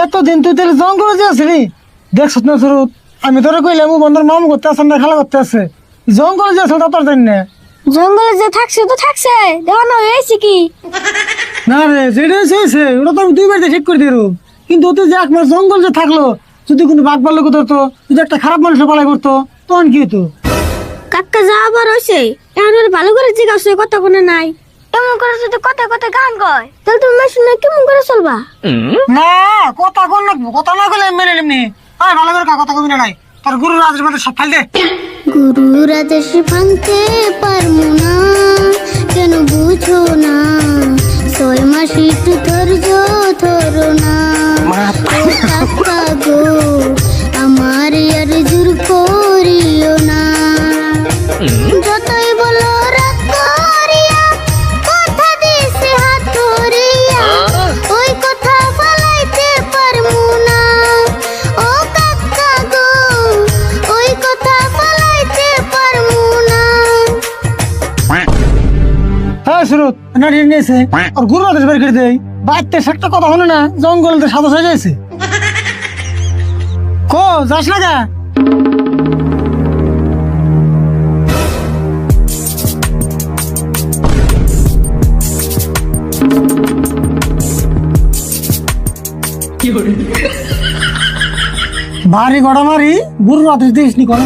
এতদিন তুই তাহলে জঙ্গলে যে আসলি দেখছ না সুরত, আমি তোরা কইলাম ও বন্ধুর মাম করতে আসেন না, খেলা করতে আছে, জঙ্গলে যে আসল তা তোর জানি না। জঙ্গলে যে থাকছে তো থাকছে, দেখো না হয়েছে কি। না রে, যেটা হয়েছে ওটা তো আমি 2 বাড়িতে ঠিক করে দিল, কিন্তু ওতে যে একবার জঙ্গল যে থাকলো, যদি কোনো বাঘ ভাল্লুক করতো, যদি একটা খারাপ মানুষের পালাই করতো, তখন কি হতো? কাকা যা আবার হয়েছে, এখন ওর ভালো করে জিজ্ঞাসা কথা কোনো নাই। এমন করে যদি কথা কথা গান গায়, তাহলে তুমি শুনে কেমন করে চলবা? না, কথা কোন লাগবো, কথা না কইলে আমি মেনে নিমনি। আয় ভালো করে কথা কবি না নাই, তোর গুরু রাজের মধ্যে সব ফাইল দে। গুরু রাজেশ ভাঙতে পারমু না, কেন বুঝো না? 6 মাস একটু ধৈর্য ধরো না। ও কাকা গো, আমার আর জোর করিও না। যতই বলো রাগ করিয়া, কথা দিছে হাত ধরিয়া, ওই কথা বলাইতে পারমু না। ও কাকা গো, ওই কথা বলাইতে পারমু না। হ্যাঁ সুরত, না ঋণ নিয়েছে আর গুরু রাজেশ বের করে দেয়, বাইতে একটা কথা হলো না, জঙ্গলতে সাদা হয়ে যাইছে। কো যাস না গা? ভারী গড়া মারি গুরু রাজেশ দিস নি কোনো